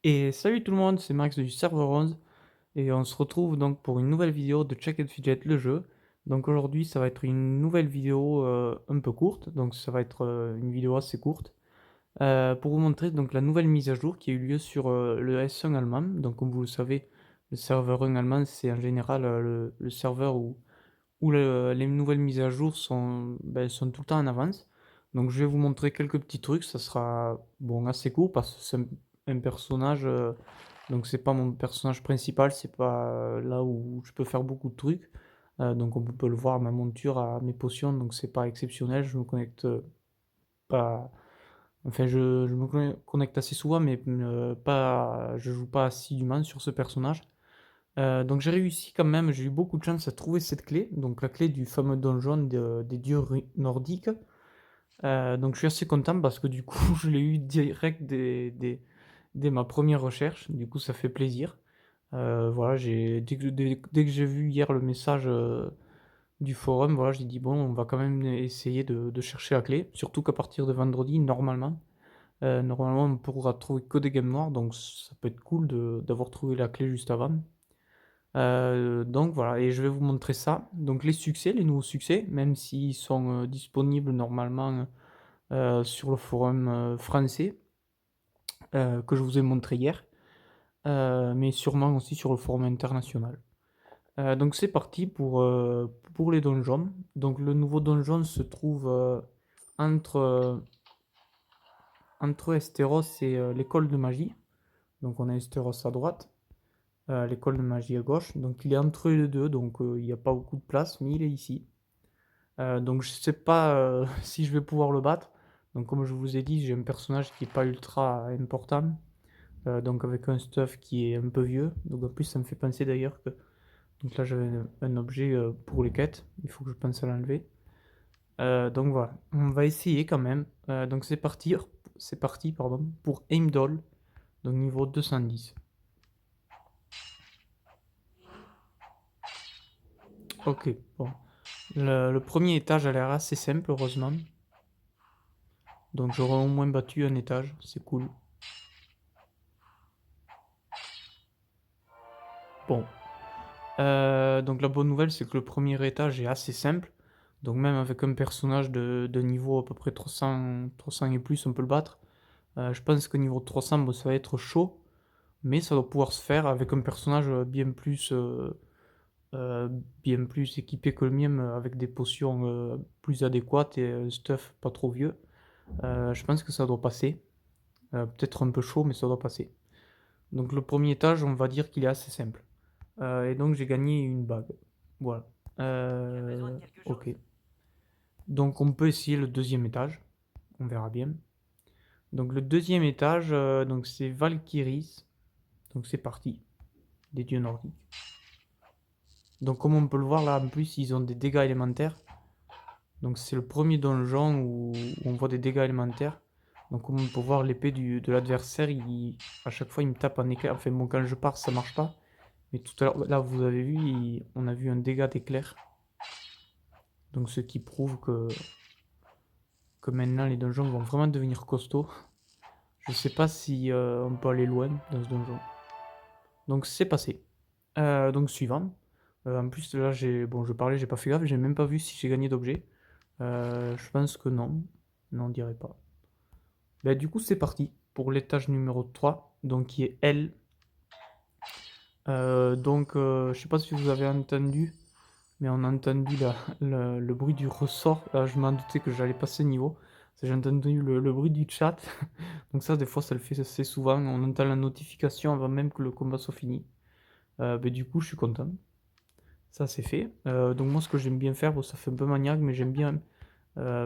Et salut tout le monde, c'est Max du serveur 11 et on se retrouve donc pour une nouvelle vidéo de Check and Fidget le jeu. Donc aujourd'hui ça va être une nouvelle vidéo un peu courte, donc ça va être une vidéo assez courte pour vous montrer donc la nouvelle mise à jour qui a eu lieu sur le S1 allemand. Donc comme vous le savez, le serveur 1 allemand c'est en général le serveur où les nouvelles mises à jour sont tout le temps en avance. Donc je vais vous montrer quelques petits trucs, ça sera bon assez court parce que c'est un personnage, donc c'est pas mon personnage principal, c'est pas là où je peux faire beaucoup de trucs. Donc on peut le voir, ma monture à mes potions, donc c'est pas exceptionnel, je me connecte pas, enfin je me connecte assez souvent, mais pas, je joue pas assidûment sur ce personnage. Donc j'ai réussi quand même, j'ai eu beaucoup de chance à trouver cette clé, donc la clé du fameux donjon des dieux nordiques. Donc je suis assez content parce que du coup je l'ai eu direct dès ma première recherche, du coup ça fait plaisir. Voilà, dès que j'ai vu hier le message du forum, voilà, j'ai dit bon, on va quand même essayer de chercher la clé, surtout qu'à partir de vendredi, normalement on pourra trouver que des games noirs, donc ça peut être cool d'avoir trouvé la clé juste avant. Donc voilà, et je vais vous montrer ça. Donc les succès, les nouveaux succès, même s'ils sont disponibles normalement sur le forum français que je vous ai montré hier, mais sûrement aussi sur le forum international. Donc c'est parti pour les donjons. Donc le nouveau donjon se trouve entre, euh, entre Esteros et l'école de magie. Donc on a Esteros à droite, l'école de magie à gauche. Donc il est entre les deux, donc il n'y a pas beaucoup de place, mais il est ici. Donc je sais pas si je vais pouvoir le battre. Donc comme je vous ai dit, j'ai un personnage qui est pas ultra important. Donc avec un stuff qui est un peu vieux. Donc en plus ça me fait penser d'ailleurs que. Donc là j'avais un objet pour les quêtes. Il faut que je pense à l'enlever. Donc voilà. On va essayer quand même. Donc c'est parti. C'est parti pardon, pour Heimdall. Donc niveau 210. Ok, bon. Le premier étage a l'air assez simple heureusement. Donc j'aurai au moins battu un étage. C'est cool. Bon, donc la bonne nouvelle, c'est que le premier étage est assez simple. Donc même avec un personnage de niveau à peu près 300 et plus, on peut le battre. Je pense que niveau 300, bon, ça va être chaud, mais ça doit pouvoir se faire avec un personnage euh, bien plus équipé que le mien, avec des potions plus adéquates et un stuff pas trop vieux. Je pense que ça doit passer. Peut-être un peu chaud, mais ça doit passer. Donc le premier étage, on va dire qu'il est assez simple. Et donc j'ai gagné une bague. Voilà. Ok. Donc on peut essayer le deuxième étage. On verra bien. Donc le deuxième étage, donc c'est Valkyries. Donc c'est parti. Des dieux nordiques. Donc comme on peut le voir là, en plus ils ont des dégâts élémentaires. Donc c'est le premier donjon où on voit des dégâts élémentaires. Donc comme on peut voir l'épée de l'adversaire, à chaque fois il me tape en éclair. Enfin bon, quand je pars ça marche pas. Mais tout à l'heure, là vous avez vu, on a vu un dégât d'éclair. Donc ce qui prouve que maintenant les donjons vont vraiment devenir costauds. Je sais pas si on peut aller loin dans ce donjon. Donc c'est passé. Donc suivant. En plus là je parlais, j'ai pas fait gaffe, j'ai même pas vu si j'ai gagné d'objets. Je pense que non. Non, on dirait pas. Bah, du coup c'est parti pour l'étage numéro 3, donc qui est L. Je sais pas si vous avez entendu, mais on a entendu le bruit du ressort. Je m'en doutais que j'allais passer niveau. J'ai entendu le bruit du chat. Donc ça, des fois, ça le fait assez souvent. On entend la notification avant même que le combat soit fini. Du coup, je suis content. Ça, c'est fait. Donc moi, ce que j'aime bien faire, bon, ça fait un peu maniaque, mais j'aime bien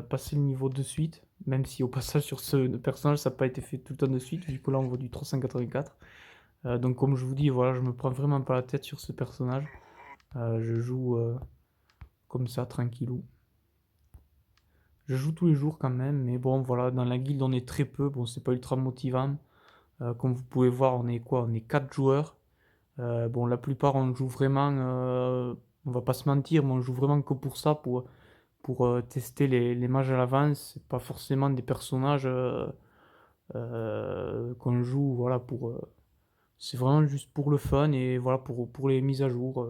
passer le niveau de suite. Même si au passage sur ce personnage, ça n'a pas été fait tout le temps de suite, vu que là, on voit du 384. Donc comme je vous dis, voilà, je me prends vraiment pas la tête sur ce personnage. Je joue comme ça, tranquillou. Je joue tous les jours quand même, mais bon, voilà, dans la guilde, on est très peu. Bon, c'est pas ultra motivant. Comme vous pouvez voir, on est quoi? On est 4 joueurs. Bon, la plupart, on joue vraiment. On va pas se mentir, mais on joue vraiment que pour ça, pour tester les mages à l'avance. C'est pas forcément des personnages qu'on joue, voilà, C'est vraiment juste pour le fun et voilà pour les mises à jour,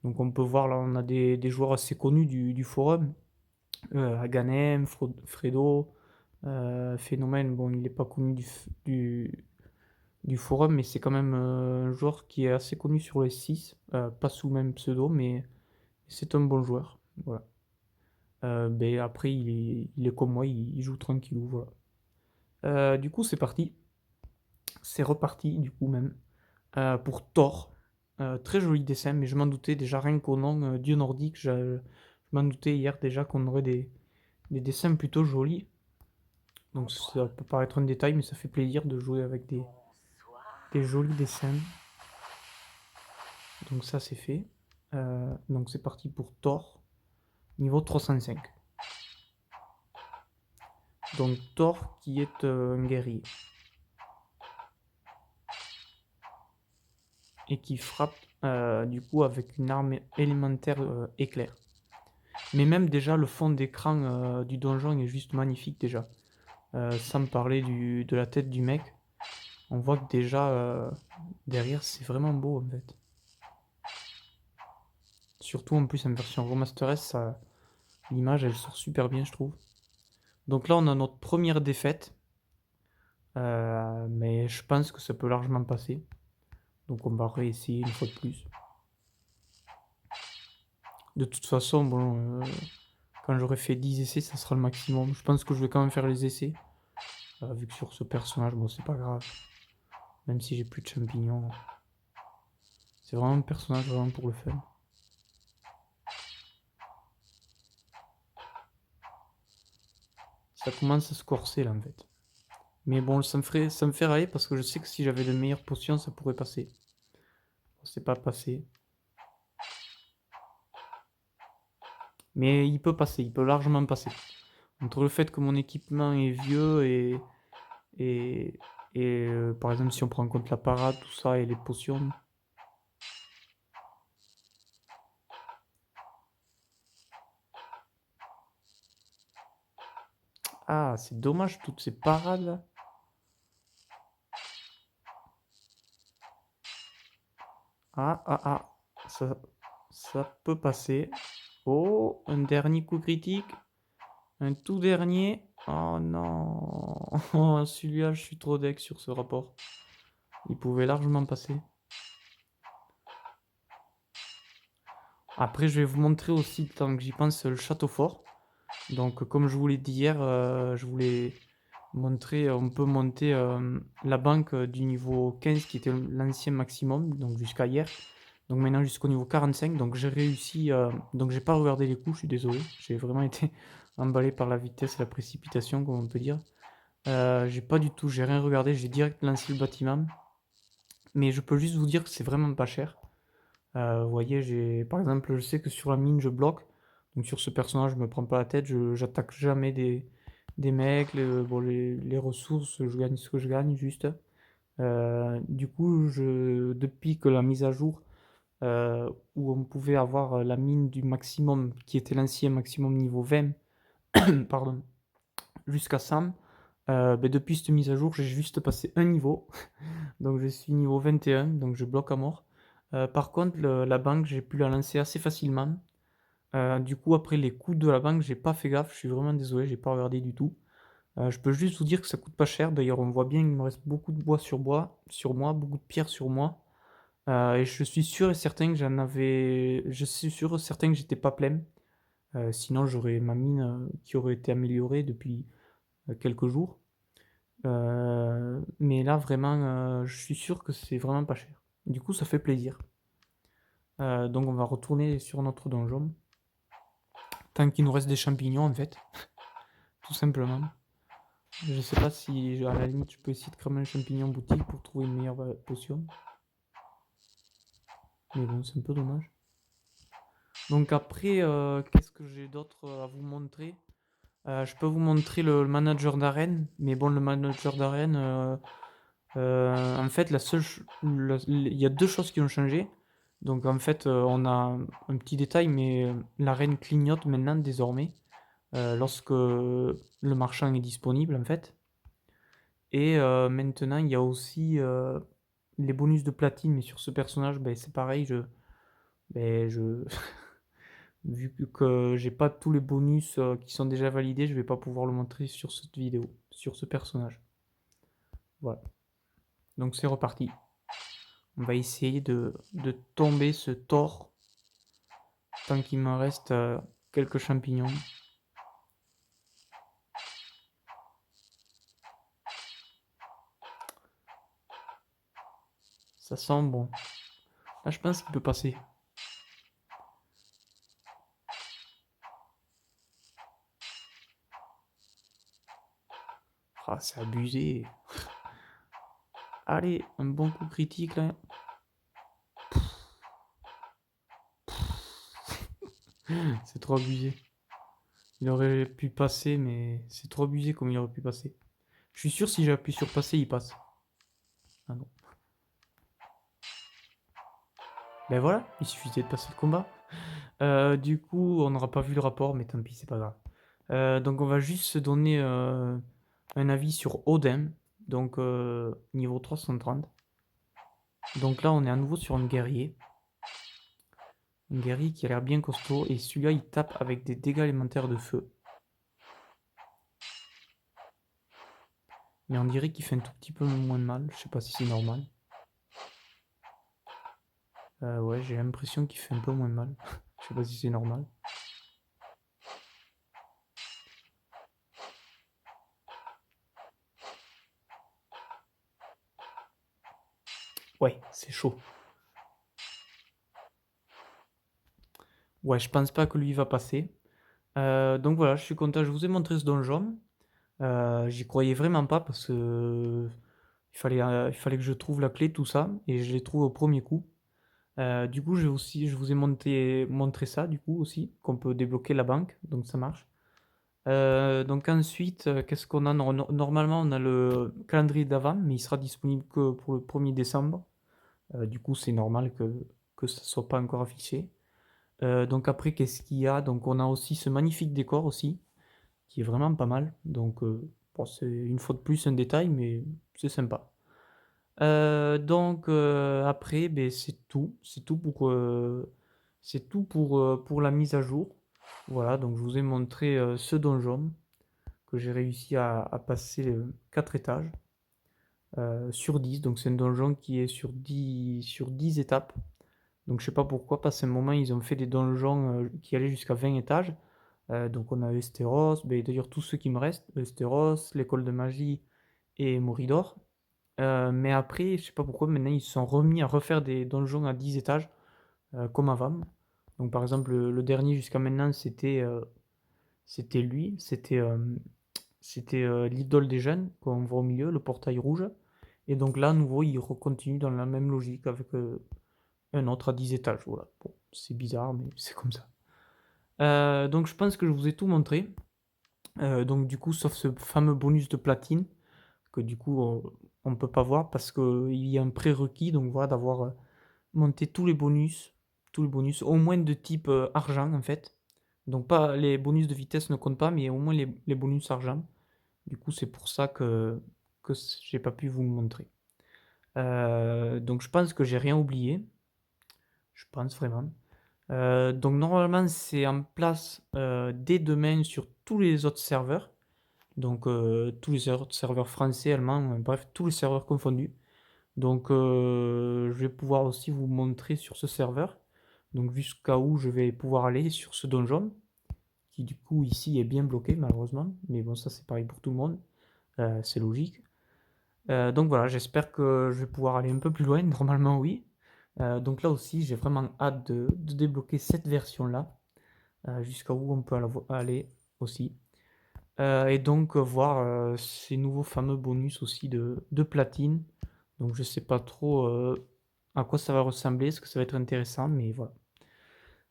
donc on peut voir là, on a des joueurs assez connus du forum, Aganem, Fredo, Phénomène, bon il est pas connu du forum, mais c'est quand même, un joueur qui est assez connu sur le S6, pas sous le même pseudo, mais c'est un bon joueur, voilà. Beh, après il est comme moi, il joue tranquillou, voilà. Du coup c'est parti, c'est reparti du coup même. Pour Thor. Très joli dessin, mais je m'en doutais déjà rien qu'au nom Dieu nordique. Je m'en doutais hier déjà qu'on aurait des dessins plutôt jolis. Donc ça peut paraître un détail, mais ça fait plaisir de jouer avec des jolis dessins. Donc ça c'est fait. Donc c'est parti pour Thor, niveau 305. Donc Thor qui est un guerrier. Et qui frappe du coup avec une arme élémentaire éclair. Mais même déjà le fond d'écran du donjon est juste magnifique déjà. Sans me parler de la tête du mec, on voit que déjà derrière c'est vraiment beau en fait. Surtout en plus en version remastered, l'image elle sort super bien je trouve. Donc là on a notre première défaite, mais je pense que ça peut largement passer. Donc on va réessayer une fois de plus. De toute façon, bon, quand j'aurai fait 10 essais, ça sera le maximum. Je pense que je vais quand même faire les essais. Vu que sur ce personnage, bon, c'est pas grave. Même si j'ai plus de champignons. C'est vraiment un personnage vraiment pour le fun. Ça commence à se corser là en fait. Mais bon, ça me fait râler parce que je sais que si j'avais de meilleures potions, ça pourrait passer. Bon, c'est pas passé. Mais il peut passer, il peut largement passer. Entre le fait que mon équipement est vieux et, et par exemple si on prend en compte la parade, tout ça et les potions. Ah, c'est dommage toutes ces parades là. Ah, ah, ah. Ça peut passer. Oh, un dernier coup critique. Un tout dernier. Oh non. Oh, celui-là, je suis trop deck sur ce rapport. Il pouvait largement passer. Après, je vais vous montrer aussi, tant que j'y pense, le château fort. Donc, comme je vous l'ai dit hier, je voulais montrer, on peut monter la banque du niveau 15 qui était l'ancien maximum, donc jusqu'à hier. Donc maintenant jusqu'au niveau 45, donc j'ai réussi, donc j'ai pas regardé les coups, je suis désolé. J'ai vraiment été emballé par la vitesse et la précipitation, comme on peut dire. J'ai rien regardé, j'ai direct lancé le bâtiment. Mais je peux juste vous dire que c'est vraiment pas cher. Vous voyez, par exemple, je sais que sur la mine, je bloque. Donc sur ce personnage, je me prends pas la tête, j'attaque jamais des mecs. Bon, les ressources, je gagne ce que je gagne, juste. Du coup, depuis que la mise à jour, où on pouvait avoir la mine du maximum, qui était l'ancien maximum niveau 20, pardon, jusqu'à 100, ben depuis cette mise à jour, j'ai juste passé un niveau. Donc je suis niveau 21, donc je bloque à mort. Par contre, la banque, j'ai pu la lancer assez facilement. Du coup, après les coups de la banque, j'ai pas fait gaffe, je suis vraiment désolé, j'ai pas regardé du tout. Je peux juste vous dire que ça coûte pas cher. D'ailleurs, on voit bien qu'il me reste beaucoup de bois sur moi, beaucoup de pierres sur moi. Et je suis sûr et certain que je suis sûr et certain que j'étais pas plein. Sinon, j'aurais ma mine qui aurait été améliorée depuis quelques jours. Mais là, vraiment, je suis sûr que c'est vraiment pas cher. Du coup, ça fait plaisir. Donc, on va retourner sur notre donjon. Tant qu'il nous reste des champignons, en fait. Tout simplement. Je sais pas si, à la limite, je peux essayer de cramer un champignon boutique pour trouver une meilleure potion. Mais bon, c'est un peu dommage. Donc après, qu'est-ce que j'ai d'autre à vous montrer? Je peux vous montrer le manager d'arène, mais bon, le manager d'arène, en fait, il y a deux choses qui ont changé. Donc en fait, on a un petit détail, mais l'arène clignote maintenant désormais lorsque le marchand est disponible en fait. Et maintenant, il y a aussi les bonus de platine, mais sur ce personnage, ben, c'est pareil, ben, vu que j'ai pas tous les bonus qui sont déjà validés, je vais pas pouvoir le montrer sur cette vidéo, sur ce personnage. Voilà. Donc c'est reparti. On va essayer de tomber ce tort tant qu'il me reste quelques champignons. Ça sent bon. Là, je pense qu'il peut passer. Ah, c'est abusé. Allez, un bon coup critique là. C'est trop abusé. Il aurait pu passer, mais c'est trop abusé comme il aurait pu passer. Je suis sûr si j'appuie sur passer, il passe. Ah non. Ben voilà, il suffisait de passer le combat. Du coup, on n'aura pas vu le rapport, mais tant pis, c'est pas grave. Donc on va juste se donner un avis sur Odin, donc niveau 330. Donc là, on est à nouveau sur un guerrier. Un guerrier qui a l'air bien costaud, et celui-là, il tape avec des dégâts élémentaires de feu. Mais on dirait qu'il fait un tout petit peu moins de mal, je sais pas si c'est normal. Ouais, j'ai l'impression qu'il fait un peu moins de mal. Je sais pas si c'est normal. Ouais, c'est chaud. Ouais, je pense pas que lui va passer. Donc voilà, je suis content, je vous ai montré ce donjon. J'y croyais vraiment pas parce que il fallait que je trouve la clé, tout ça, et je l'ai trouvé au premier coup. Du coup, je vous ai montré ça, du coup, aussi, qu'on peut débloquer la banque, donc ça marche. Donc ensuite, qu'est-ce qu'on a? Normalement, on a le calendrier d'avant, mais il sera disponible que pour le 1er décembre. Du coup, c'est normal que ça soit pas encore affiché. Donc après, qu'est-ce qu'il y a? Donc on a aussi ce magnifique décor aussi, qui est vraiment pas mal. Donc bon, c'est une fois de plus un détail, mais c'est sympa. Donc après, ben, c'est tout. C'est tout pour la mise à jour. Voilà, donc je vous ai montré ce donjon que j'ai réussi à passer 4 étages sur 10. Donc c'est un donjon qui est sur 10 étapes. Donc je sais pas pourquoi, parce qu'à un moment ils ont fait des donjons qui allaient jusqu'à 20 étages. Donc on a Esteros, ben, d'ailleurs tous ceux qui me restent, Esteros, l'école de magie et Moridor. Mais après, je sais pas pourquoi, maintenant ils se sont remis à refaire des donjons à 10 étages, comme avant. Donc par exemple, le dernier jusqu'à maintenant, c'était lui, c'était l'idole des jeunes, qu'on voit au milieu, le portail rouge. Et donc là, à nouveau, il continue dans la même logique avec un autre à 10 étages. Voilà. Bon, c'est bizarre, mais c'est comme ça. Donc je pense que je vous ai tout montré. Donc du coup, sauf ce fameux bonus de platine, que du coup, on ne peut pas voir parce qu'il y a un prérequis, donc voilà, d'avoir monté tous les bonus, au moins de type argent en fait. Donc pas les bonus de vitesse ne comptent pas, mais au moins les bonus argent. Du coup, c'est pour ça que j'ai pas pu vous le montrer. Donc je pense que j'ai rien oublié. Je pense vraiment. Donc normalement c'est en place dès demain sur tous les autres serveurs. Donc tous les autres serveurs français, allemands, bref, tous les serveurs confondus. Donc je vais pouvoir aussi vous montrer sur ce serveur. Donc jusqu'à où je vais pouvoir aller sur ce donjon. Qui du coup ici est bien bloqué malheureusement. Mais bon ça c'est pareil pour tout le monde. C'est logique. Donc voilà, j'espère que je vais pouvoir aller un peu plus loin. Normalement oui. Donc là aussi j'ai vraiment hâte de débloquer cette version-là. Jusqu'à où on peut aller aussi. Et donc voir ces nouveaux fameux bonus aussi de platine. Donc je sais pas trop à quoi ça va ressembler, est-ce que ça va être intéressant, mais voilà.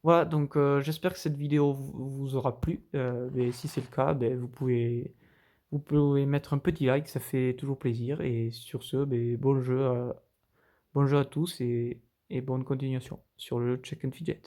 Voilà, donc j'espère que cette vidéo vous aura plu. Et si c'est le cas, ben, vous pouvez mettre un petit like, ça fait toujours plaisir. Et sur ce, ben, bon jeu à tous et bonne continuation sur le Check and Fidget.